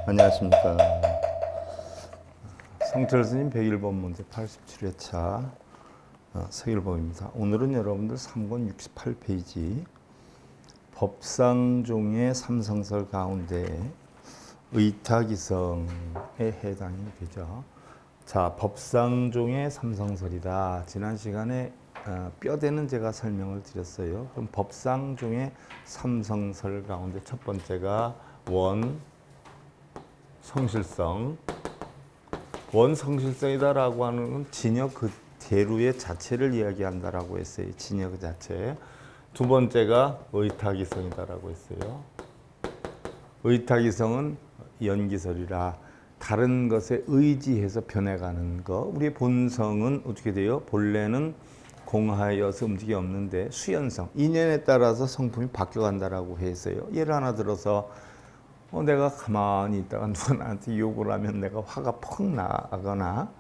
안녕하십니까. 성철스님 101번 문제 87회차 서일범입니다. 오늘은 여러분들 3권 68페이지 법상종의 삼성설 가운데 의타기성에 해당이 되죠. 자, 법상종의 삼성설이다. 지난 시간에 뼈대는 제가 설명을 드렸어요. 그럼 법상종의 삼성설 가운데 첫 번째가 성실성. 원성실성이다라고 하는 건 진여 그대로의 자체를 이야기한다라고 했어요. 진여 그 자체. 두 번째가 의타기성이다라고 했어요. 의타기성은 연기설이라 다른 것에 의지해서 변해가는 거. 우리의 본성은 어떻게 돼요? 본래는 공하여서 움직이 없는데 수연성, 인연에 따라서 성품이 바뀌어간다라고 했어요. 예를 하나 들어서 내가 가만히 있다가 누가 나한테 욕을 하면 내가 화가 퍽 나거나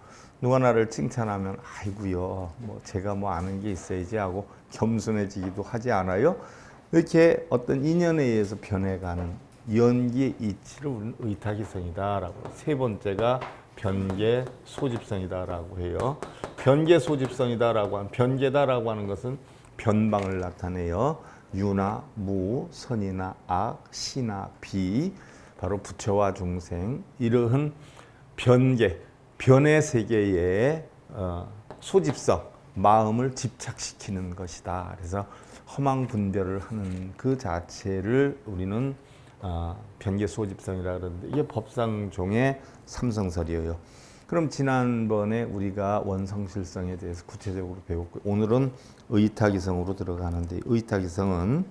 누가 나를 칭찬하면 아이고요 뭐 제가 뭐 아는 게 있어야지 하고 겸손해지기도 하지 않아요? 이렇게 어떤 인연에 의해서 변해가는 연기의 이치를 우리는 의타기성이다라고. 세 번째가 변계 소집성이다라고 해요. 변계 소집성이다라고 하는, 변계다라고 하는 것은 변방을 나타내요. 유나 무, 선이나 악, 시나 비, 바로 부처와 중생, 이러한 변계, 변의 세계의 소집성, 마음을 집착시키는 것이다. 그래서 험한 분별을 하는 그 자체를 우리는 변계 소집성이라 그러는데 이게 법상종의 삼성설이에요. 그럼 지난번에 우리가 원성실성에 대해서 구체적으로 배웠고 오늘은 의타기성으로 들어가는데 의타기성은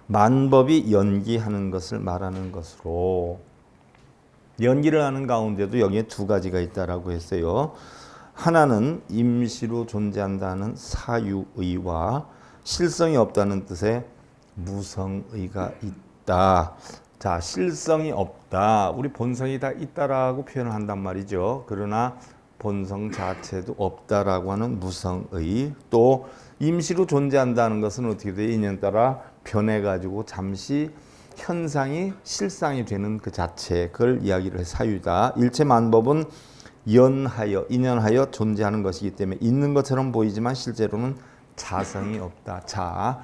만법이 연기하는 것을 말하는 것으로 연기를 하는 가운데도 여기에 두 가지가 있다라고 했어요. 하나는 임시로 존재한다는 사유의와 실성이 없다는 뜻의 무성의가 있다. 자, 실성이 없다. 우리 본성이 다 있다라고 표현을 한단 말이죠. 그러나 본성 자체도 없다라고 하는 무성의. 또 임시로 존재한다는 것은 어떻게 돼요? 인연 따라 변해가지고 잠시 현상이 실상이 되는 그 자체, 그걸 이야기를 해 사유다. 일체만법은 인연하여 존재하는 것이기 때문에 있는 것처럼 보이지만 실제로는 자성이 없다. 자,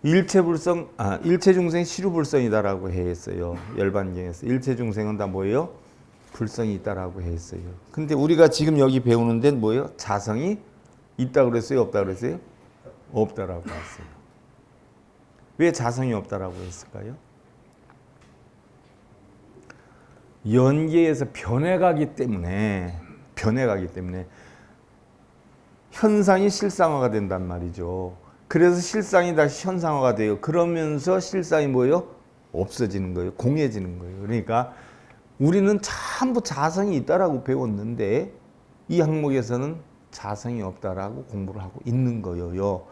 일체중생 시류불성이다라고 했어요. 열반경에서. 일체중생은 다 뭐예요? 불성이 있다라고 했어요. 근데 우리가 지금 여기 배우는 데는 뭐예요? 자성이 있다고 그랬어요? 없다고 그랬어요? 없다라고 했어요. 왜 자성이 없다라고 했을까요? 연계에서 변해가기 때문에 현상이 실상화가 된단 말이죠. 그래서 실상이 다시 현상화가 돼요. 그러면서 실상이 뭐예요? 없어지는 거예요. 공해지는 거예요. 그러니까 우리는 전부 자성이 있다라고 배웠는데 이 항목에서는 자성이 없다라고 공부를 하고 있는 거예요.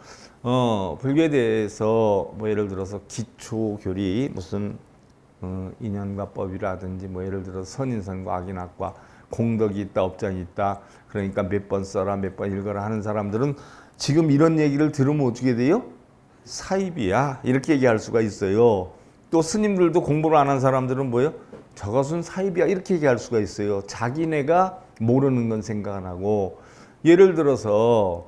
불교에 대해서 뭐 예를 들어서 기초교리 무슨 인연과 법이라든지 뭐 예를 들어서 선인선과 악인악과 공덕이 있다 업장이 있다 그러니까 몇 번 써라 몇 번 읽어라 하는 사람들은 지금 이런 얘기를 들으면 어떻게 돼요? 사입이야 이렇게 얘기할 수가 있어요. 또 스님들도 공부를 안 한 사람들은 뭐예요? 저것은 사입이야 이렇게 얘기할 수가 있어요. 자기네가 모르는 건 생각 안 하고. 예를 들어서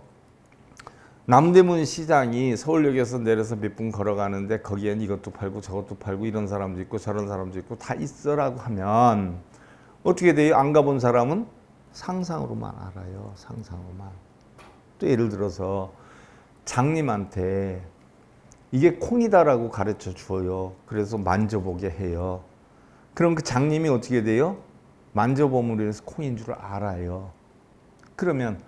남대문 시장이 서울역에서 내려서 몇 분 걸어가는데 거기엔 이것도 팔고 저것도 팔고 이런 사람도 있고 저런 사람도 있고 다 있어라고 하면 어떻게 돼요? 안 가본 사람은 상상으로만 알아요. 상상으로만. 또 예를 들어서 장님한테 이게 콩이다라고 가르쳐 주어요. 그래서 만져보게 해요. 그럼 그 장님이 어떻게 돼요? 만져봄으로 해서 콩인 줄 알아요. 그러면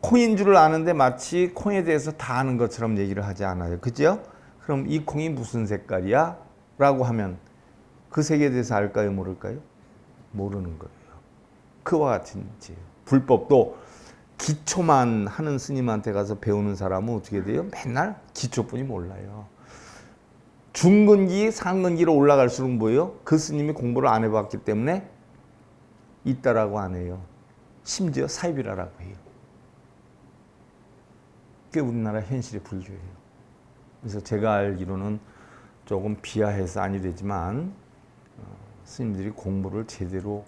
콩인 줄 아는데 마치 콩에 대해서 다 아는 것처럼 얘기를 하지 않아요. 그죠? 그럼 이 콩이 무슨 색깔이야? 라고 하면 그 색에 대해서 알까요? 모를까요? 모르는 거예요. 그와 같은 이제 불법도 기초만 하는 스님한테 가서 배우는 사람은 어떻게 돼요? 맨날 기초뿐이 몰라요. 중근기, 상근기로 올라갈수록 뭐예요? 그 스님이 공부를 안 해봤기 때문에 있다라고 안 해요. 심지어 사입이라고 해요. 그게 우리나라 현실의 불교예요. 그래서 제가 알기로는 조금 비하해서 아니 되지만 스님들이 공부를 제대로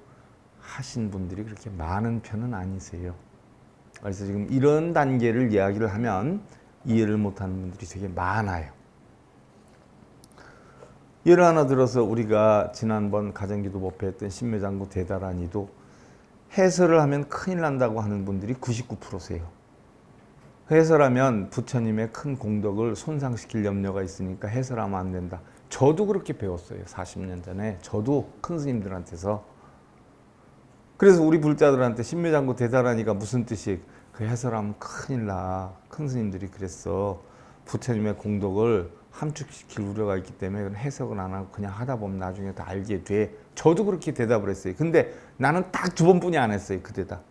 하신 분들이 그렇게 많은 편은 아니세요. 그래서 지금 이런 단계를 이야기를 하면 이해를 못하는 분들이 되게 많아요. 예를 하나 들어서 우리가 지난번 가정기도법회 했던 신묘장구 대다란이도 해설을 하면 큰일 난다고 하는 분들이 99%세요. 해설하면 부처님의 큰 공덕을 손상시킬 염려가 있으니까 해설하면 안 된다. 저도 그렇게 배웠어요. 40년 전에. 저도 큰 스님들한테서. 그래서 우리 불자들한테 신묘장구 대다란이가 무슨 뜻이, 그 해설하면 큰일 나. 큰 스님들이 그랬어. 부처님의 공덕을 함축시킬 우려가 있기 때문에 해석은 안 하고 그냥 하다 보면 나중에 다 알게 돼. 저도 그렇게 대답을 했어요. 근데 나는 딱 2번뿐이 안 했어요. 그 대답.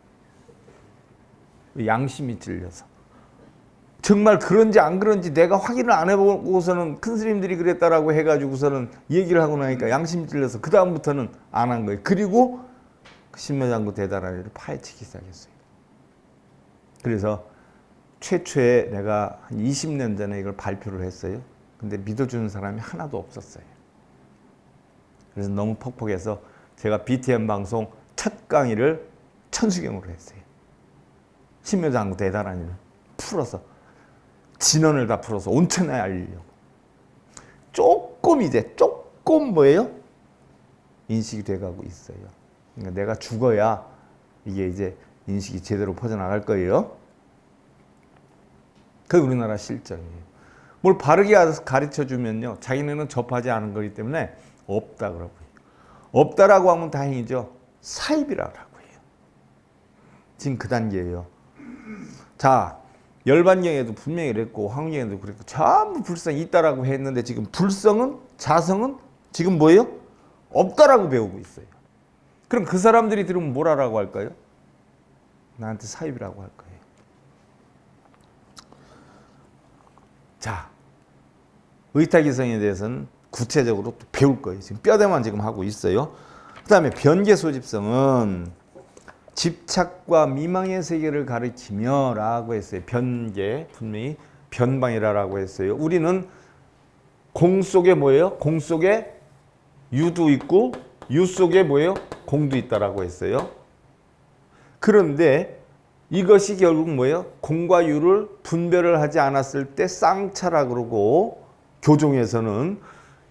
양심이 찔려서. 정말 그런지 안 그런지 내가 확인을 안 해보고서는 큰 스님들이 그랬다라고 해가지고서는 얘기를 하고 나니까 양심이 찔려서 그 다음부터는 안 한 거예요. 그리고 신묘장구 대다란이를 파헤치기 시작했어요. 그래서 최초에 내가 한 20년 전에 이걸 발표를 했어요. 근데 믿어주는 사람이 하나도 없었어요. 그래서 너무 퍽퍽해서 제가 BTN 방송 첫 강의를 천수경으로 했어요. 신묘장구 대다란이를 풀어서 진언을 다 풀어서 온천에 알리려고. 조금 뭐예요? 인식이 돼가고 있어요. 그러니까 내가 죽어야 이게 이제 인식이 제대로 퍼져나갈 거예요. 그게 우리나라 실정이에요. 뭘 바르게 가르쳐주면요, 자기네는 접하지 않은 거기 때문에 없다 그러고요. 없다라고 하면 다행이죠. 사입이라고 해요. 지금 그 단계예요. 자, 열반경에도 분명히 그랬고 황경에도 그랬고 전부 불성이 있다라고 했는데 지금 불성은, 자성은 지금 뭐예요? 없다라고 배우고 있어요. 그럼 그 사람들이 들으면 뭐라고 할까요? 나한테 사입이라고 할 거예요. 자, 의타기성에 대해서는 구체적으로 또 배울 거예요. 지금 뼈대만 지금 하고 있어요. 그 다음에 변계소집성은 집착과 미망의 세계를 가리키며 라고 했어요. 변계, 분명히 변방이라고 했어요. 우리는 공 속에 뭐예요? 공 속에 유도 있고 유 속에 뭐예요? 공도 있다라고 했어요. 그런데 이것이 결국 뭐예요? 공과 유를 분별을 하지 않았을 때 쌍차라 그러고, 교종에서는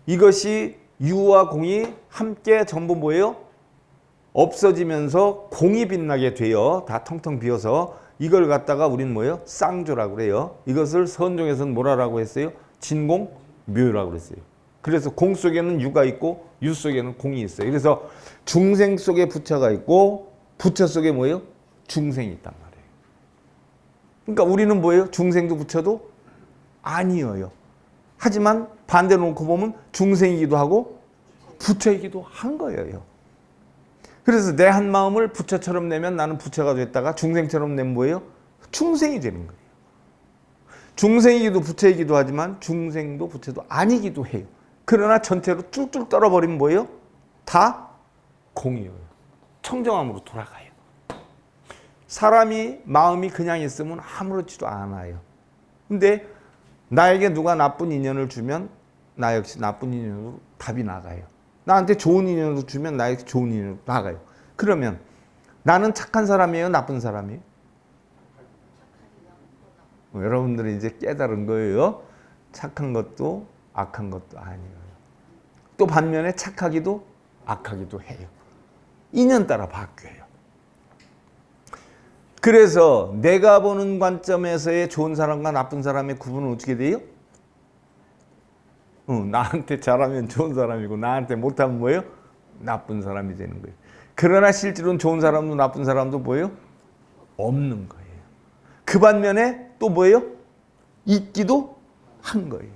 이것이 유와 공이 함께 전부 뭐예요? 없어지면서 공이 빛나게 돼요. 다 텅텅 비어서. 이걸 갖다가 우리는 뭐예요? 쌍조라고 그래요. 이것을 선종에서는 뭐라고 했어요? 진공묘라고 그랬어요. 그래서 공 속에는 유가 있고 유 속에는 공이 있어요. 그래서 중생 속에 부처가 있고 부처 속에 뭐예요? 중생이 있단 말이에요. 그러니까 우리는 뭐예요? 중생도 부처도 아니에요. 하지만 반대로 놓고 보면 중생이기도 하고 부처이기도 한 거예요. 그래서 내 한 마음을 부처처럼 내면 나는 부처가 됐다가 중생처럼 내면 뭐예요? 중생이 되는 거예요. 중생이기도 부처이기도 하지만 중생도 부처도 아니기도 해요. 그러나 전체로 뚝뚝 떨어버리면 뭐예요? 다 공이에요. 청정함으로 돌아가요. 사람이 마음이 그냥 있으면 아무렇지도 않아요. 근데 나에게 누가 나쁜 인연을 주면 나 역시 나쁜 인연으로 답이 나가요. 나한테 좋은 인연을 주면 나에게 좋은 인연으로 나가요. 그러면 나는 착한 사람이에요? 나쁜 사람이에요? 여러분들이 이제 깨달은 거예요. 착한 것도 악한 것도 아니에요. 또 반면에 착하기도 악하기도 해요. 인연 따라 바뀌어요. 그래서 내가 보는 관점에서의 좋은 사람과 나쁜 사람의 구분은 어떻게 돼요? 나한테 잘하면 좋은 사람이고 나한테 못하면 뭐예요? 나쁜 사람이 되는 거예요. 그러나 실제로는 좋은 사람도 나쁜 사람도 뭐예요? 없는 거예요. 그 반면에 또 뭐예요? 있기도 한 거예요.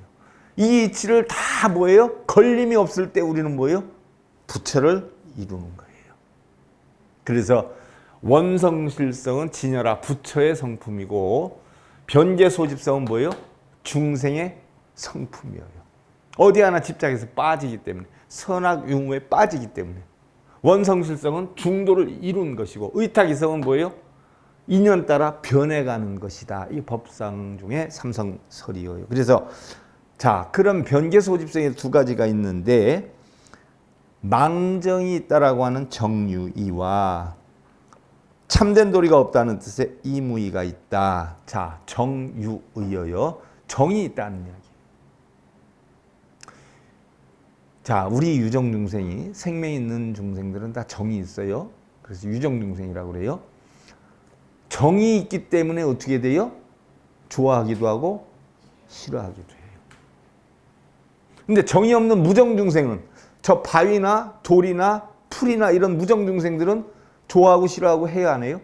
이 이치를 다 뭐예요? 걸림이 없을 때 우리는 뭐예요? 부처를 이루는 거예요. 그래서 원성실성은 진열아 부처의 성품이고 변계소집성은 뭐예요? 중생의 성품이에요. 어디 하나 집착해서 빠지기 때문에, 선악 유무에 빠지기 때문에. 원성실성은 중도를 이룬 것이고 의탁이성은 뭐예요? 인연 따라 변해가는 것이다. 이 법상 중에 삼성설이에요. 그래서 자, 그럼 변계소집성에 두 가지가 있는데 망정이 있다라고 하는 정유이와 참된 도리가 없다는 뜻의 이무이가 있다. 자, 정유의여요. 정이 있다는 이야기. 자, 우리 유정중생이 생명 있는 중생들은 다 정이 있어요. 그래서 유정중생이라고 그래요. 정이 있기 때문에 어떻게 돼요? 좋아하기도 하고 싫어하기도 해요. 근데 정이 없는 무정중생은 저 바위나 돌이나 풀이나 이런 무정중생들은 좋아하고 싫어하고 해요, 안 해요?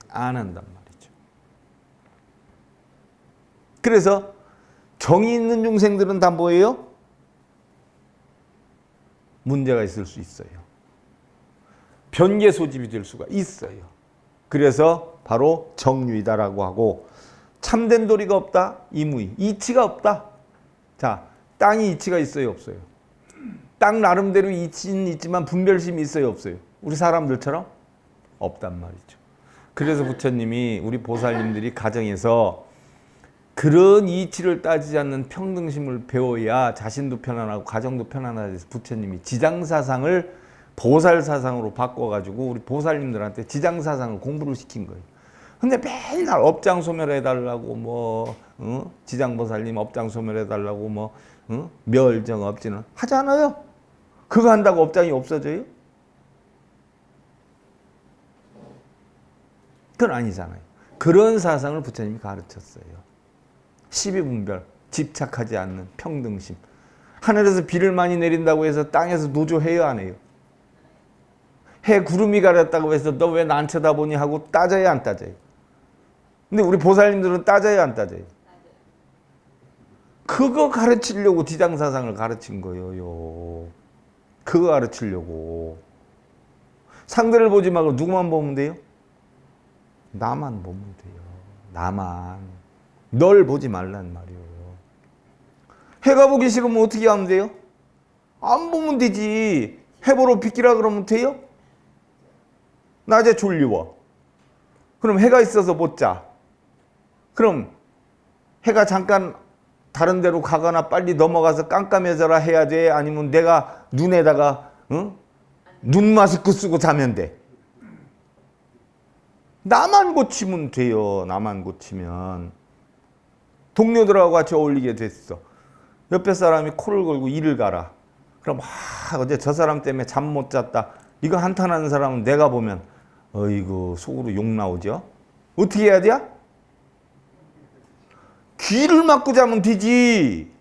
안 한단 말이죠. 그래서 정이 있는 중생들은 다 뭐예요? 문제가 있을 수 있어요. 변개 소집이 될 수가 있어요. 그래서 바로 정유이다라고 하고, 참된 도리가 없다, 이무이. 이치가 없다. 자, 땅이 이치가 있어요, 없어요? 땅 나름대로 이치는 있지만 분별심이 있어요, 없어요? 우리 사람들처럼 없단 말이죠. 그래서 부처님이 우리 보살님들이 가정에서 그런 이치를 따지지 않는 평등심을 배워야 자신도 편안하고 가정도 편안하다. 부처님이 지장사상을 보살사상으로 바꿔가지고 우리 보살님들한테 지장사상을 공부를 시킨 거예요. 근데 맨날 업장소멸해달라고 지장보살님 업장소멸해달라고 멸정 업지는 하잖아요. 그거 한다고 업장이 없어져요? 그건 아니잖아요. 그런 사상을 부처님이 가르쳤어요. 십이분별, 집착하지 않는 평등심. 하늘에서 비를 많이 내린다고 해서 땅에서 노조해요, 안 해요? 해 구름이 가렸다고 해서 너 왜 난 쳐다보니 하고 따져야 안 따져요? 근데 우리 보살님들은 따져야 안 따져요? 그거 가르치려고 지장사상을 가르친 거예요. 그거 가르치려고. 상대를 보지 말고 누구만 보면 돼요? 나만 보면 돼요. 나만. 널 보지 말란 말이에요. 해가 보기 싫으면 어떻게 하면 돼요? 안 보면 되지. 해 보러 비키라 그러면 돼요? 낮에 졸리워. 그럼 해가 있어서 못 자. 그럼 해가 잠깐 다른 데로 가거나 빨리 넘어가서 깜깜해져라 해야 돼? 아니면 내가 눈에다가 눈 마스크 쓰고 자면 돼? 나만 고치면 돼요. 나만 고치면. 동료들하고 같이 어울리게 됐어. 옆에 사람이 코를 걸고 이를 가라. 그럼 어제 저 사람 때문에 잠 못 잤다. 이거 한탄하는 사람은 내가 보면 어이구 속으로 욕 나오죠. 어떻게 해야 돼? 귀를 막고 자면 되지.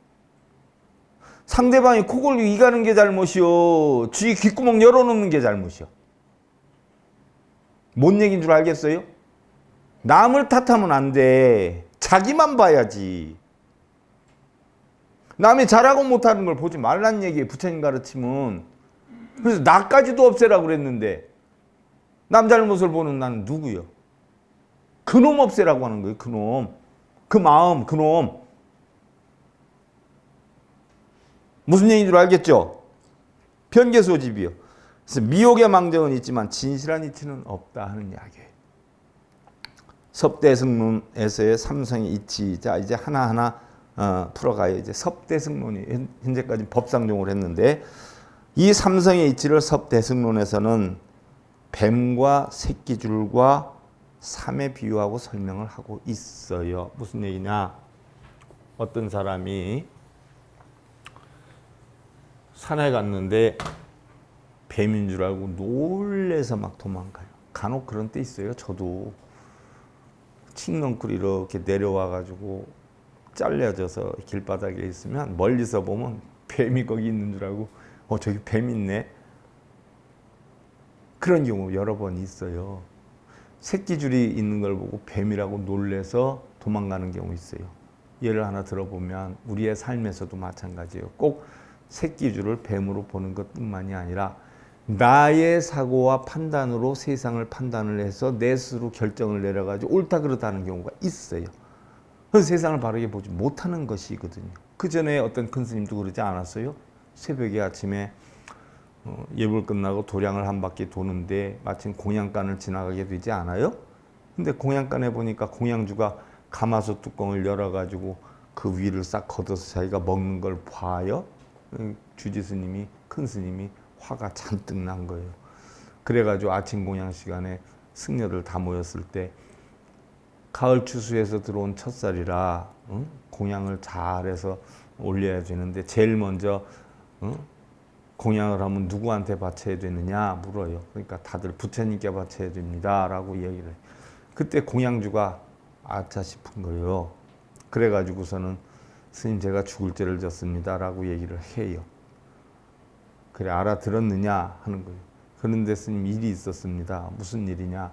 상대방이 코 걸고 이 가는 게 잘못이요. 쥐 귓구멍 열어놓는 게 잘못이요. 뭔 얘기인 줄 알겠어요? 남을 탓하면 안 돼. 자기만 봐야지. 남이 잘하고 못하는 걸 보지 말란 얘기예요. 부처님 가르침은. 그래서 나까지도 없애라고 그랬는데 남 잘못을 보는 나는 누구요? 그놈 없애라고 하는 거예요. 그놈. 그 마음, 그놈. 무슨 얘기인 줄 알겠죠? 변개소집이요. 그래서 미혹의 망정은 있지만 진실한 이치는 없다 하는 이야기예요. 섭대승론에서의 삼성의 이치. 자, 이제 하나하나 풀어가요. 이제 섭대승론이 현재까지 법상종을 했는데 이 삼성의 이치를 섭대승론에서는 뱀과 새끼줄과 삼에 비유하고 설명을 하고 있어요. 무슨 얘기냐? 어떤 사람이 산에 갔는데 뱀인 줄 알고 놀래서 막 도망가요. 간혹 그런 때 있어요. 저도 칡넝쿨 이렇게 내려와가지고 잘려져서 길바닥에 있으면 멀리서 보면 뱀이 거기 있는 줄 알고 저기 뱀 있네. 그런 경우 여러 번 있어요. 새끼줄이 있는 걸 보고 뱀이라고 놀래서 도망가는 경우 있어요. 예를 하나 들어보면 우리의 삶에서도 마찬가지예요. 꼭 새끼줄을 뱀으로 보는 것뿐만이 아니라 나의 사고와 판단으로 세상을 판단을 해서 내 스스로 결정을 내려가지고 옳다 그렇다 하는 경우가 있어요. 그래서 세상을 바르게 보지 못하는 것이거든요. 그 전에 어떤 큰 스님도 그러지 않았어요? 새벽에 아침에 예불 끝나고 도량을 한 바퀴 도는데 마침 공양간을 지나가게 되지 않아요? 근데 공양간에 보니까 공양주가 가마솥 뚜껑을 열어가지고 그 위를 싹 걷어서 자기가 먹는 걸 봐요. 주지 스님이, 큰 스님이 화가 잔뜩 난 거예요. 그래가지고 아침 공양 시간에 승려들 다 모였을 때 가을 추수에서 들어온 첫살이라 공양을 잘해서 올려야 되는데 제일 먼저 공양을 하면 누구한테 바쳐야 되느냐 물어요. 그러니까 다들 부처님께 바쳐야 됩니다 라고 얘기를 해요. 그때 공양주가 아차 싶은 거예요. 그래가지고서는 스님 제가 죽을 죄를 졌습니다 라고 얘기를 해요. 그래 알아들었느냐 하는 거예요. 그런데 스님 일이 있었습니다. 무슨 일이냐.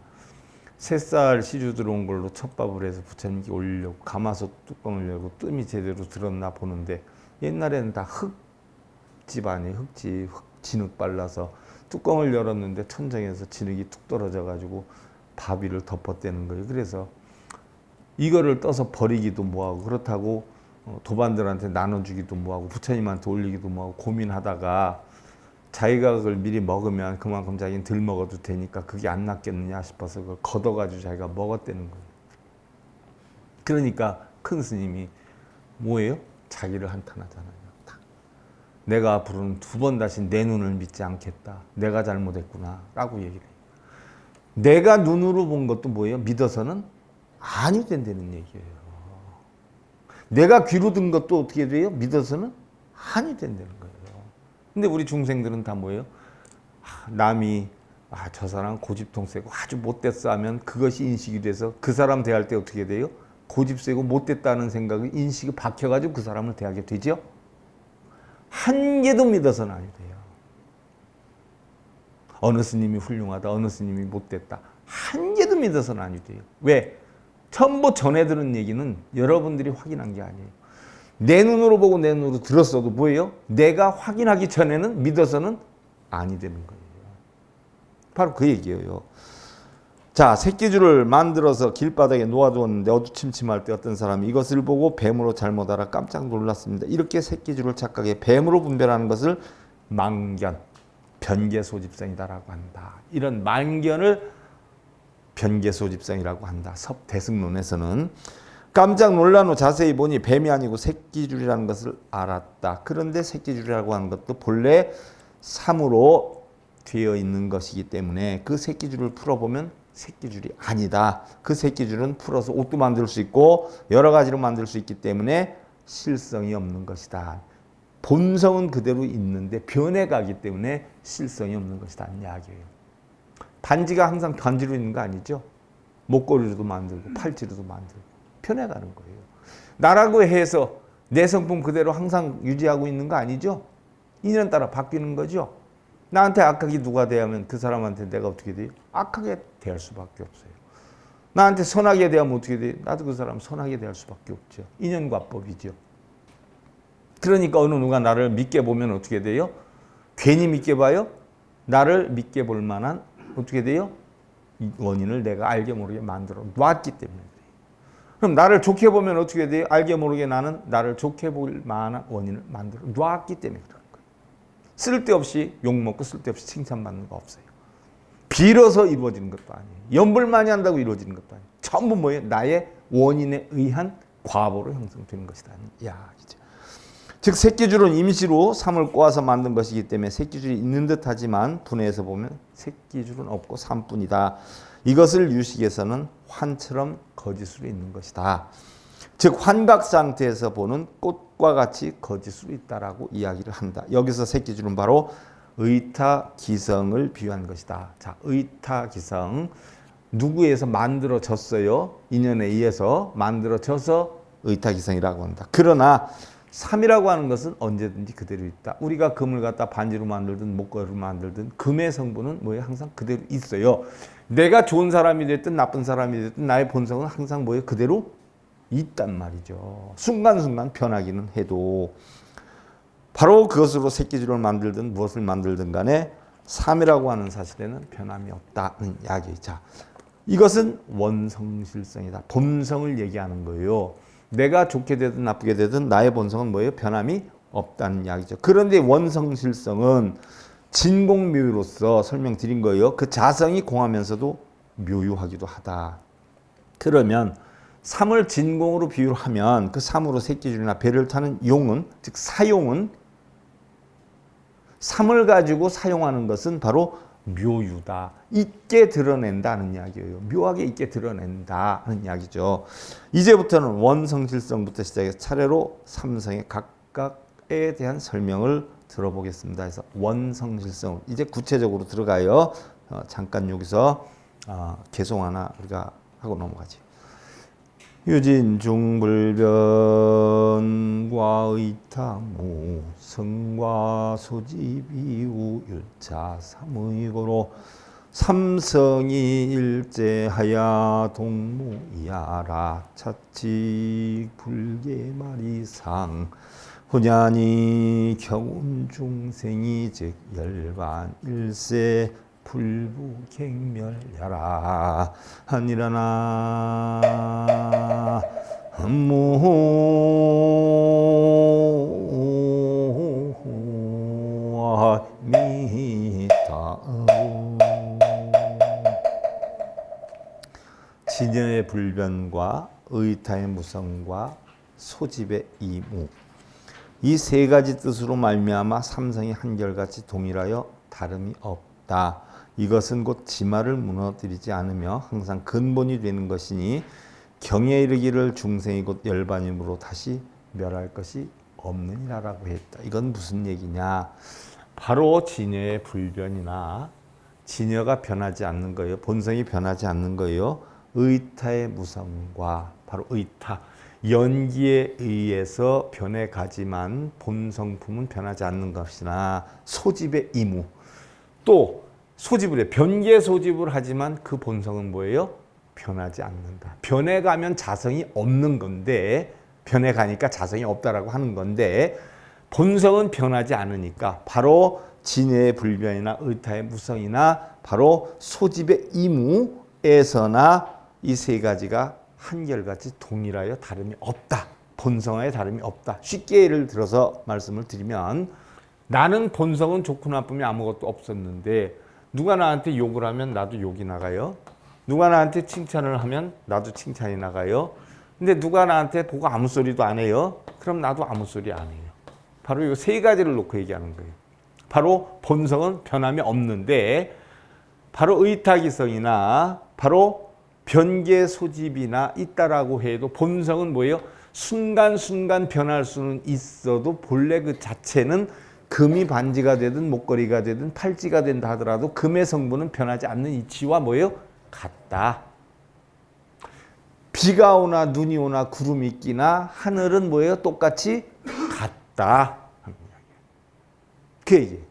새쌀 시주 들어온 걸로 첩밥을 해서 부처님께 올리려고 가마솥 뚜껑을 열고 뜸이 제대로 들었나 보는데 옛날에는 다 흙집 아니에요. 흙집 진흙 발라서 뚜껑을 열었는데 천정에서 진흙이 툭 떨어져 가지고 밥 위를 덮었다는 거예요. 그래서 이거를 떠서 버리기도 뭐하고 그렇다고 도반들한테 나눠주기도 뭐하고 부처님한테 올리기도 뭐하고 고민하다가 자기가 그걸 미리 먹으면 그만큼 자기는 덜 먹어도 되니까 그게 안 낫겠느냐 싶어서 그걸 걷어가지고 자기가 먹었다는 거예요. 그러니까 큰 스님이 뭐예요? 자기를 한탄하잖아요. 내가 앞으로는 2번 다시 내 눈을 믿지 않겠다. 내가 잘못했구나 라고 얘기를 해요. 내가 눈으로 본 것도 뭐예요? 믿어서는 아니 된다는 얘기예요. 내가 귀로 든 것도 어떻게 돼요? 믿어서는 아니 된다는 거예요. 근데 우리 중생들은 다 뭐예요? 남이 저 사람 고집통 세고 아주 못됐어 하면 그것이 인식이 돼서 그 사람 대할 때 어떻게 돼요? 고집 세고 못됐다는 생각이 인식이 박혀가지고 그 사람을 대하게 되죠? 한 개도 믿어서는 아니 돼요. 어느 스님이 훌륭하다, 어느 스님이 못됐다. 한 개도 믿어서는 아니 돼요. 왜? 전부 전해 들은 얘기는 여러분들이 확인한 게 아니에요. 내 눈으로 보고 내 눈으로 들었어도 뭐예요? 내가 확인하기 전에는 믿어서는 아니 되는 거예요. 바로 그 얘기예요. 자, 새끼줄을 만들어서 길바닥에 놓아두었는데 어두침침할 때 어떤 사람이 이것을 보고 뱀으로 잘못 알아 깜짝 놀랐습니다. 이렇게 새끼줄을 착각해 뱀으로 분별하는 것을 망견, 변개소집성이다라고 한다. 이런 망견을 변개소집성이라고 한다. 섭대승론에서는 깜짝 놀란 후 자세히 보니 뱀이 아니고 새끼줄이라는 것을 알았다. 그런데 새끼줄이라고 하는 것도 본래 삼으로 되어 있는 것이기 때문에 그 새끼줄을 풀어보면 새끼줄이 아니다. 그 새끼줄은 풀어서 옷도 만들 수 있고 여러 가지로 만들 수 있기 때문에 실성이 없는 것이다. 본성은 그대로 있는데 변해가기 때문에 실성이 없는 것이다. 이야기예요. 반지가 항상 반지로 있는 거 아니죠? 목걸이로도 만들고 팔찌로도 만들고 변해가는 거예요. 나라고 해서 내 성품 그대로 항상 유지하고 있는 거 아니죠? 인연 따라 바뀌는 거죠. 나한테 악하게 누가 대하면 그 사람한테 내가 어떻게 돼요? 악하게 대할 수밖에 없어요. 나한테 선하게 대하면 어떻게 돼요? 나도 그 사람 선하게 대할 수밖에 없죠. 인연과법이죠. 그러니까 어느 누가 나를 믿게 보면 어떻게 돼요? 괜히 믿게 봐요? 나를 믿게 볼 만한 어떻게 돼요? 이 원인을 내가 알게 모르게 만들어 놨기 때문에 그래요. 그럼 나를 좋게 보면 어떻게 돼요? 알게 모르게 나는 나를 좋게 볼 만한 원인을 만들어 놨기 때문에 그런 거예요. 쓸데없이 욕먹고 쓸데없이 칭찬받는 거 없어요. 빌어서 이루어지는 것도 아니에요. 연불 많이 한다고 이루어지는 것도 아니에요. 전부 뭐예요? 나의 원인에 의한 과보로 형성되는 것이다. 이야기죠. 즉 새끼줄은 임시로 삼을 꼬아서 만든 것이기 때문에 새끼줄이 있는 듯하지만 분해해서 보면 새끼줄은 없고 삼뿐이다. 이것을 유식에서는 환처럼 거짓으로 있는 것이다. 즉 환각 상태에서 보는 꽃과 같이 거짓으로 있다라고 이야기를 한다. 여기서 새끼줄은 바로 의타기성을 비유한 것이다. 자, 의타기성 누구에서 만들어졌어요? 인연에 의해서 만들어져서 의타기성이라고 한다. 그러나 삼이라고 하는 것은 언제든지 그대로 있다. 우리가 금을 갖다 반지로 만들든 목걸이로 만들든 금의 성분은 뭐예요? 항상 그대로 있어요. 내가 좋은 사람이 됐든 나쁜 사람이 됐든 나의 본성은 항상 뭐예요? 그대로 있단 말이죠. 순간순간 변하기는 해도 바로 그것으로 새끼줄을 만들든 무엇을 만들든 간에 삼이라고 하는 사실에는 변함이 없다는 이야기. 자, 이것은 원성실성이다. 본성을 얘기하는 거예요. 내가 좋게 되든 나쁘게 되든 나의 본성은 뭐예요? 변함이 없다는 이야기죠. 그런데 원성실성은 진공묘유로서 설명드린 거예요. 그 자성이 공하면서도 묘유하기도 하다. 그러면 삼을 진공으로 비유를 하면 그 삼으로 새끼줄이나 배를 타는 용은 즉 사용은 삼을 가지고 사용하는 것은 바로 묘유다. 있게 드러낸다는 이야기예요. 묘하게 있게 드러낸다는 이야기죠. 이제부터는 원성실성부터 시작해서 차례로 삼성의 각각에 대한 설명을 들어보겠습니다. 그래서 원성실성 이제 구체적으로 들어가요. 잠깐 여기서 개송 하나 우리가 하고 넘어가지. 유진중불변과 의타무 성과 소집이 우일차 삼의고로 삼성이 일제하야 동무이하라 차치 불계마리상 후냐니 경운 중생이 즉 열반 일세 불부갱멸야라 하니라나 무아미타 진여의 불변과 의타의 무성과 소집의 이무 이 세 가지 뜻으로 말미암아 삼성이 한결같이 동일하여 다름이 없다. 이것은 곧 지마를 무너뜨리지 않으며 항상 근본이 되는 것이니 경에 이르기를 중생이 곧 열반임으로 다시 멸할 것이 없느니라라고 했다. 이건 무슨 얘기냐? 바로 진여의 불변이나 진여가 변하지 않는 거예요. 본성이 변하지 않는 거예요. 의타의 무성과 바로 의타 연기에 의해서 변해가지만 본성품은 변하지 않는 것이나 소집의 이무 또 소집을 해 변계 소집을 하지만 그 본성은 뭐예요? 변하지 않는다. 변해가면 자성이 없는 건데 변해가니까 자성이 없다라고 하는 건데 본성은 변하지 않으니까 바로 진여의 불변이나 의타의 무성이나 바로 소집의 이무에서나 이 세 가지가 한결같이 동일하여 다름이 없다. 본성에 다름이 없다. 쉽게 예를 들어서 말씀을 드리면 나는 본성은 좋고 나쁨이 아무것도 없었는데 누가 나한테 욕을 하면 나도 욕이 나가요. 누가 나한테 칭찬을 하면 나도 칭찬이 나가요. 근데 누가 나한테 보고 아무 소리도 안 해요. 그럼 나도 아무 소리 안 해요. 바로 이 세 가지를 놓고 얘기하는 거예요. 바로 본성은 변함이 없는데 바로 의타기성이나 바로 변계 소집이나 있다라고 해도 본성은 뭐예요? 순간순간 변할 수는 있어도 본래 그 자체는 금이 반지가 되든 목걸이가 되든 팔찌가 된다 하더라도 금의 성분은 변하지 않는 이치와 뭐예요? 같다. 비가 오나 눈이 오나 구름이 끼나 하늘은 뭐예요? 똑같이 같다. 그 얘기예요.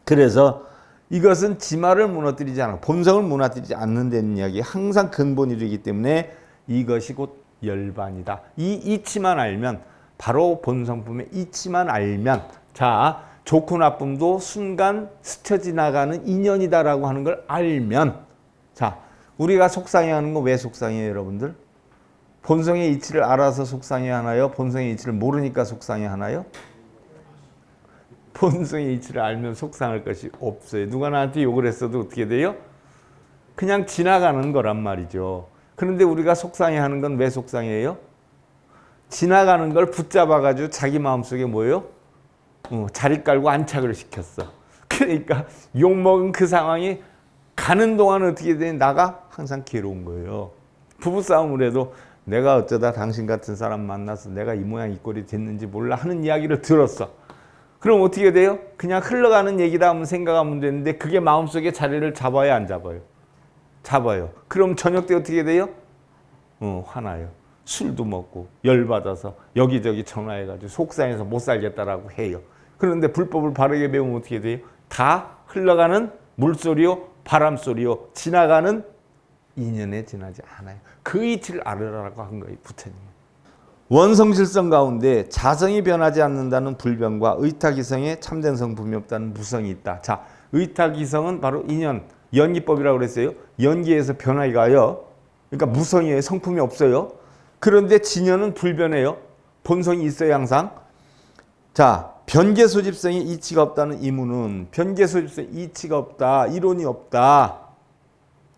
그래서 이것은 지마를 무너뜨리지 않아 본성을 무너뜨리지 않는다는 이야기 항상 근본이 되기 때문에 이것이 곧 열반이다. 이 이치만 알면 바로 본성품의 이치만 알면 자 좋고 나쁨도 순간 스쳐 지나가는 인연이다라고 하는 걸 알면 자 우리가 속상해하는 거 왜 속상해요 여러분들? 본성의 이치를 알아서 속상해하나요? 본성의 이치를 모르니까 속상해하나요? 본성의 이치를 알면 속상할 것이 없어요. 누가 나한테 욕을 했어도 어떻게 돼요? 그냥 지나가는 거란 말이죠. 그런데 우리가 속상해하는 건 왜 속상해요? 지나가는 걸 붙잡아가지고 자기 마음속에 뭐예요? 자리 깔고 안착을 시켰어. 그러니까 욕먹은 그 상황이 가는 동안 어떻게 돼? 나가 항상 괴로운 거예요. 부부싸움을 해도 내가 어쩌다 당신 같은 사람 만나서 내가 이 모양 이 꼴이 됐는지 몰라 하는 이야기를 들었어. 그럼 어떻게 돼요? 그냥 흘러가는 얘기다 하면 생각하면 되는데 그게 마음속에 자리를 잡아요? 안 잡아요? 잡아요. 그럼 저녁 때 어떻게 돼요? 화나요. 술도 먹고 열받아서 여기저기 전화해가지고 속상해서 못 살겠다라고 해요. 그런데 불법을 바르게 배우면 어떻게 돼요? 다 흘러가는 물소리요 바람소리요 지나가는 인연에 지나지 않아요. 그 이치를 알으라고 한 거예요. 부처님은. 원성실성 가운데 자성이 변하지 않는다는 불변과 의타기성에 참된 성품이 없다는 무성이 있다. 자, 의타기성은 바로 인연, 연기법이라고 그랬어요. 연기에서 변화가 가요. 그러니까 무성이에요. 성품이 없어요. 그런데 진연은 불변해요. 본성이 있어요. 항상. 자, 변계소집성에 이치가 없다는 이무는 변계소집성에 이치가 없다. 이론이 없다.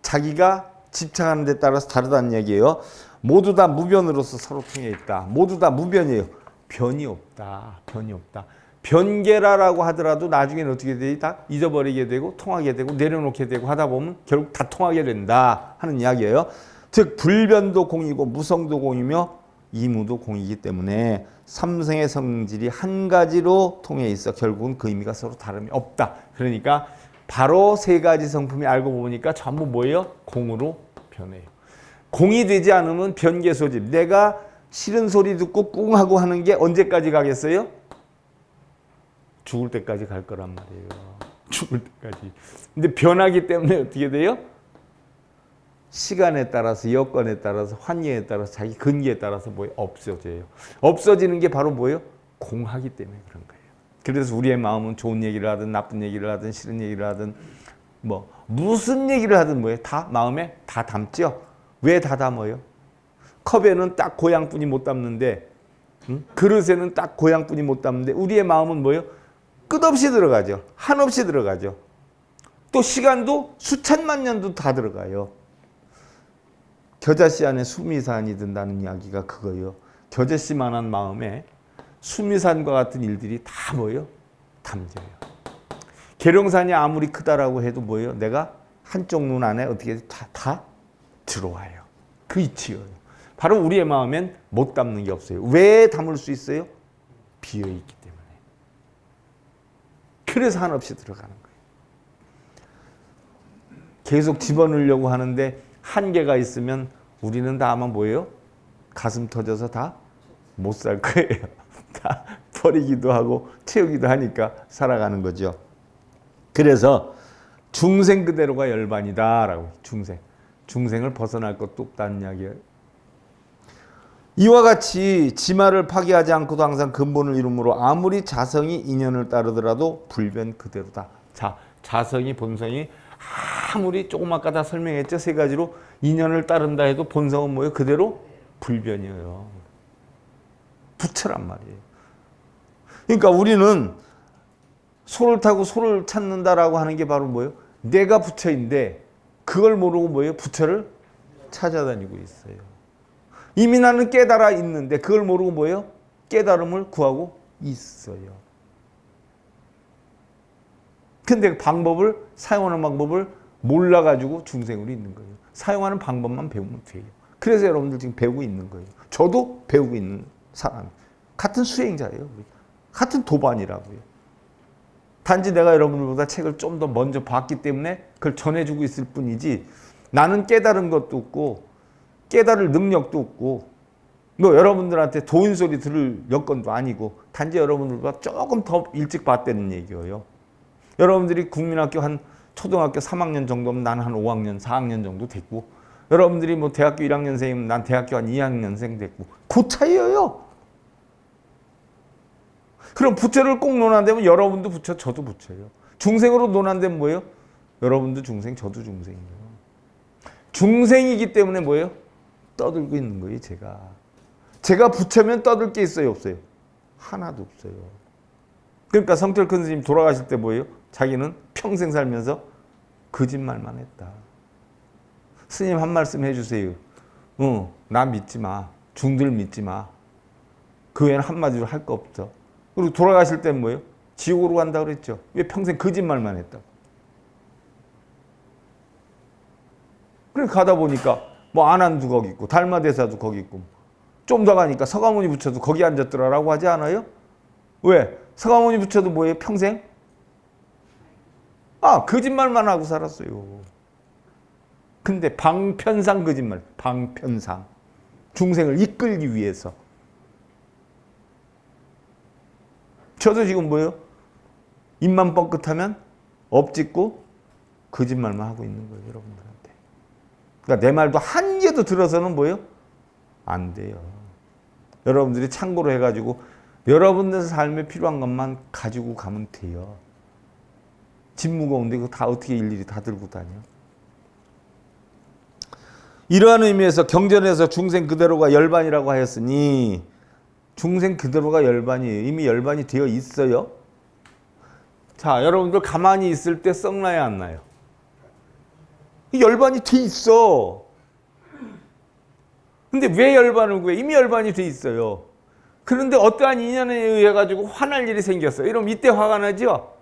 자기가 집착하는 데 따라서 다르다는 얘기예요. 모두 다 무변으로서 서로 통해 있다. 모두 다 무변이에요. 변이 없다. 변이 없다. 변계라라고 하더라도 나중에는 어떻게 되지? 다 잊어버리게 되고 통하게 되고 내려놓게 되고 하다 보면 결국 다 통하게 된다 하는 이야기예요. 즉 불변도 공이고 무성도 공이며 이무도 공이기 때문에 삼성의 성질이 한 가지로 통해 있어 결국은 그 의미가 서로 다름이 없다. 그러니까 바로 세 가지 성품이 알고 보니까 전부 뭐예요? 공으로 변해요. 공이 되지 않으면 변계 소집. 내가 싫은 소리 듣고 꿍 하고 하는 게 언제까지 가겠어요? 죽을 때까지 갈 거란 말이에요. 죽을 때까지. 근데 변하기 때문에 어떻게 돼요? 시간에 따라서, 여건에 따라서, 환경에 따라서, 자기 근기에 따라서 뭐예요? 없어져요. 없어지는 게 바로 뭐예요? 공하기 때문에 그런 거예요. 그래서 우리의 마음은 좋은 얘기를 하든 나쁜 얘기를 하든 싫은 얘기를 하든 뭐 무슨 얘기를 하든 뭐예요? 다 마음에 다 담죠. 왜 다 담아요? 컵에는 딱 고양뿐이 못 담는데 그릇에는 딱 고양뿐이 못 담는데 우리의 마음은 뭐예요? 끝없이 들어가죠. 한없이 들어가죠. 또 시간도 수천만 년도 다 들어가요. 겨자씨 안에 수미산이 든다는 이야기가 그거예요. 겨자씨만한 마음에 수미산과 같은 일들이 다 뭐예요? 담겨요. 계룡산이 아무리 크다라고 해도 뭐예요? 내가 한쪽 눈 안에 어떻게 다 들어와요. 그 이치예요. 바로 우리의 마음엔 못 담는 게 없어요. 왜 담을 수 있어요? 비어있기 때문에. 그래서 한없이 들어가는 거예요. 계속 집어넣으려고 하는데 한계가 있으면 우리는 다 아마 뭐예요? 가슴 터져서 다 못 살 거예요. 다 버리기도 하고 채우기도 하니까 살아가는 거죠. 그래서 중생 그대로가 열반이다라고. 중생을 벗어날 것도 없다는 이야기예요. 이와 같이 지마를 파괴하지 않고도 항상 근본을 이루므로 아무리 자성이 인연을 따르더라도 불변 그대로다. 자, 자성이 본성이 아무리 조금 아까 다 설명했죠. 세 가지로 인연을 따른다 해도 본성은 뭐예요? 그대로 불변이에요. 부처란 말이에요. 그러니까 우리는 소를 타고 소를 찾는다라고 하는 게 바로 뭐예요? 내가 부처인데 그걸 모르고 뭐예요? 부처를 찾아다니고 있어요. 이미 나는 깨달아 있는데 그걸 모르고 뭐예요? 깨달음을 구하고 있어요. 근데 방법을 사용하는 방법을 몰라가지고 중생으로 있는 거예요. 사용하는 방법만 배우면 돼요. 그래서 여러분들 지금 배우고 있는 거예요. 저도 배우고 있는 사람. 같은 수행자예요. 같은 도반이라고요. 단지 내가 여러분들보다 책을 좀 더 먼저 봤기 때문에 그걸 전해주고 있을 뿐이지 나는 깨달은 것도 없고 깨달을 능력도 없고 뭐 여러분들한테 도인 소리 들을 여건도 아니고 단지 여러분들보다 조금 더 일찍 봤다는 얘기예요. 여러분들이 국민학교 한 초등학교 3학년 정도면 나는 한 5학년, 4학년 정도 됐고 여러분들이 뭐 대학교 1학년생이면 난 대학교 한 2학년생 됐고 그 차이예요. 그럼 부처를 꼭 논한다면 여러분도 부처, 저도 부처예요. 중생으로 논한다면 뭐예요? 여러분도 중생, 저도 중생이에요. 중생이기 때문에 뭐예요? 떠들고 있는 거예요, 제가. 제가 부처면 떠들 게 있어요, 없어요? 하나도 없어요. 그러니까 성철 큰 스님 돌아가실 때 뭐예요? 자기는 평생 살면서 거짓말만 했다. 스님 한 말씀 해주세요. 나 믿지 마. 중들 믿지 마. 그 외에는 한마디로 할 거 없어. 그리고 돌아가실 때는 뭐예요? 지옥으로 간다고 그랬죠. 왜 평생 거짓말만 했다고. 그래 가다 보니까 뭐 안한도 거기 있고 달마대사도 거기 있고 좀 더 가니까 서가모니 부처도 거기 앉았더라라고 하지 않아요? 왜? 서가모니 부처도 뭐예요? 평생? 거짓말만 하고 살았어요. 근데 방편상 거짓말. 방편상. 중생을 이끌기 위해서. 저도 지금 뭐예요? 입만 뻥끗하면 엎짓고 거짓말만 하고 있는 거예요, 여러분들한테. 그러니까 내 말도 한 개도 들어서는 뭐예요? 안 돼요. 여러분들이 참고로 해가지고 여러분들 삶에 필요한 것만 가지고 가면 돼요. 짐 무거운데 그거 다 어떻게 일일이 다 들고 다녀? 이러한 의미에서 경전에서 중생 그대로가 열반이라고 하였으니 중생 그대로가 열반이에요. 이미 열반이 되어 있어요. 자, 여러분들 가만히 있을 때 썩나요, 안 나요? 열반이 돼 있어. 근데 왜 열반을 구해? 이미 열반이 돼 있어요. 그런데 어떠한 인연에 의해 가지고 화날 일이 생겼어요. 이러면 이때 화가 나죠?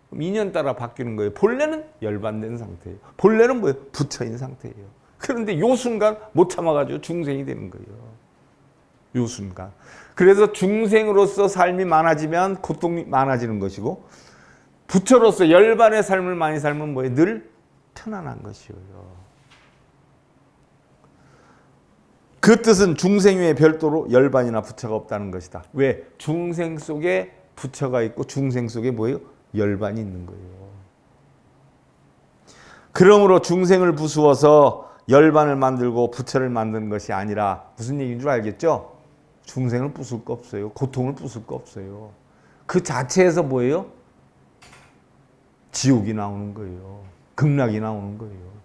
그럼 인연 따라 바뀌는 거예요. 본래는 열반된 상태예요. 본래는 뭐예요? 부처인 상태예요. 그런데 요 순간 못 참아가지고 중생이 되는 거예요. 요 순간. 그래서 중생으로서 삶이 많아지면 고통이 많아지는 것이고, 부처로서 열반의 삶을 많이 살면 뭐예요? 늘 편안한 것이에요. 그 뜻은 중생 외에 별도로 열반이나 부처가 없다는 것이다. 왜? 중생 속에 부처가 있고 중생 속에 뭐예요? 열반이 있는 거예요. 그러므로 중생을 부수어서 열반을 만들고 부처를 만드는 것이 아니라 무슨 얘기인 줄 알겠죠? 중생을 부술 거 없어요. 고통을 부술 거 없어요. 그 자체에서 뭐예요? 지옥이 나오는 거예요. 극락이 나오는 거예요.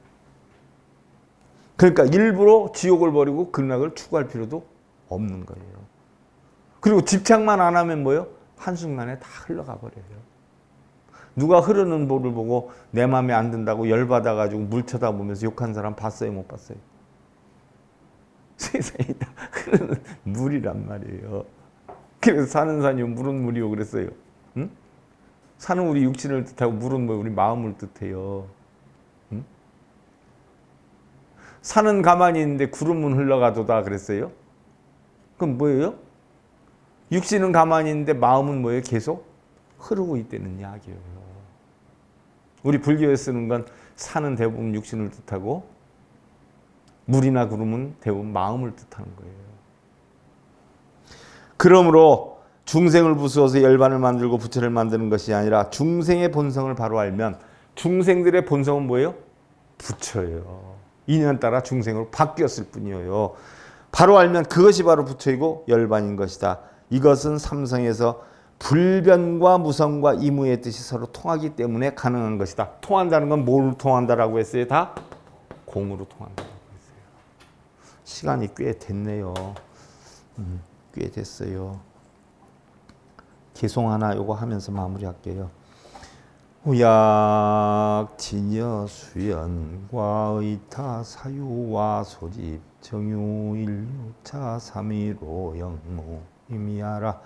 그러니까 일부러 지옥을 버리고 극락을 추구할 필요도 없는 거예요. 그리고 집착만 안 하면 뭐예요? 한순간에 다 흘러가 버려요. 누가 흐르는 물을 보고 내 마음에 안 든다고 열받아가지고 물 쳐다보면서 욕한 사람 봤어요? 못 봤어요? 세상에 다 흐르는 물이란 말이에요. 그래서 사는 산이요 물은 물이요 그랬어요. 응? 산은 우리 육신을 뜻하고 물은 뭐 우리 마음을 뜻해요. 응? 산은 가만히 있는데 구름은 흘러가도다 그랬어요. 그럼 뭐예요? 육신은 가만히 있는데 마음은 뭐예요? 계속 흐르고 있다는 이야기예요. 우리 불교에 쓰는 건 산은 대부분 육신을 뜻하고 물이나 구름은 대부분 마음을 뜻하는 거예요. 그러므로 중생을 부수어서 열반을 만들고 부처를 만드는 것이 아니라 중생의 본성을 바로 알면 중생들의 본성은 뭐예요? 부처예요. 인연 따라 중생으로 바뀌었을 뿐이에요. 바로 알면 그것이 바로 부처이고 열반인 것이다. 이것은 삼성에서 불변과 무성과 이무의 뜻이 서로 통하기 때문에 가능한 것이다. 통한다는 건 뭘 통한다라고 했어요? 다 공으로 통한다고 했어요. 시간이 꽤 됐네요. 꽤 됐어요. 개송 하나 요거 하면서 마무리할게요. 후약 진여 수연과 의타 사유와 소집 정유 일류차 삼위로 영무 의미하라.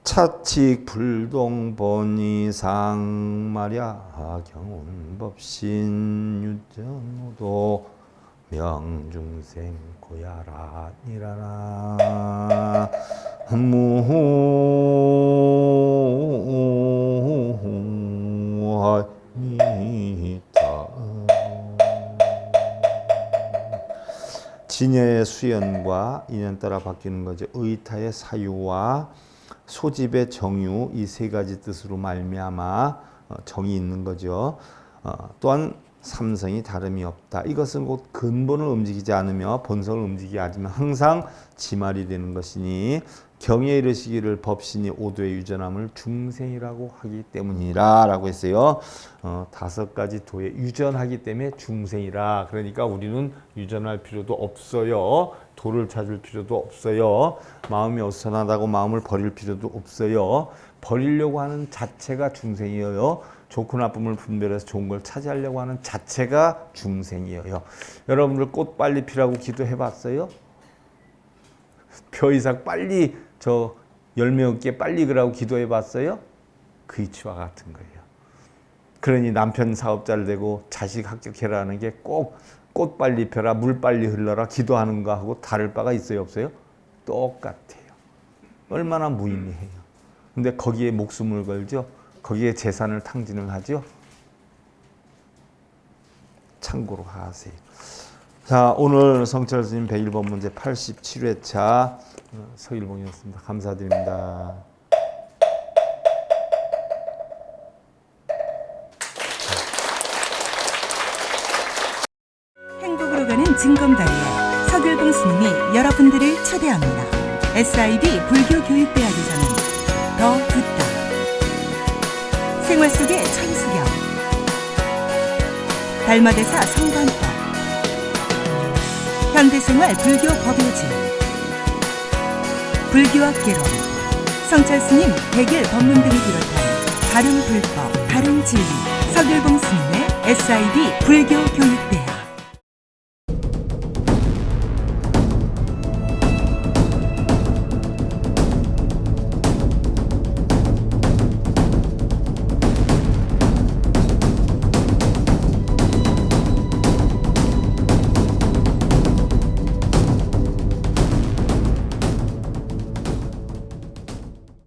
차칙 불동 본이상 마랴 경운 법신 유전호도 명중생 고야라 니라라 무하니타. 진여의 수연과 인연 따라 바뀌는 거죠. 의타의 사유와 소집의 정유, 이 세 가지 뜻으로 말미암아 정이 있는 거죠. 또한 삼성이 다름이 없다. 이것은 곧 근본을 움직이지 않으며 본성을 움직이지 않으면 항상 지말이 되는 것이니 경에 이르시기를 법신이 오도의 유전함을 중생이라고 하기 때문이라 라고 했어요. 5가지 도에 유전하기 때문에 중생이라. 그러니까 우리는 유전할 필요도 없어요. 도를 찾을 필요도 없어요. 마음이 어수선하다고 마음을 버릴 필요도 없어요. 버리려고 하는 자체가 중생이에요. 좋고 나쁨을 분별해서 좋은 걸 차지하려고 하는 자체가 중생이에요. 여러분들 꽃 빨리 피라고 기도해 봤어요? 벼이삭 빨리 저 열매 얻게 빨리 그라고 기도해 봤어요? 그 이치와 같은 거예요. 그러니 남편 사업잘 되고 자식 합격해라는 게 꼭 꽃 빨리 펴라, 물 빨리 흘러라 기도하는 거하고 다를 바가 있어요, 없어요? 똑같아요. 얼마나 무의미해요. 근데 거기에 목숨을 걸죠. 거기에 재산을 탕진을 하죠. 참고로 하세요. 자, 오늘 성철 스님 101번 문제 87회차 서일봉이었습니다. 감사드립니다. 행복으로 가는 징검다리에 서길봉 스님이 여러분들을 초대합니다. SIB 불교교육대학에서는 더 듣다, 생활 속의 천수경, 달마대사 성관법, 현대생활 불교 법요지, 불교학 개론, 성철스님 백일 법문 등을 비롯한 다른 불법, 다른 진리, 서길봉 스님의 SIB 불교교육대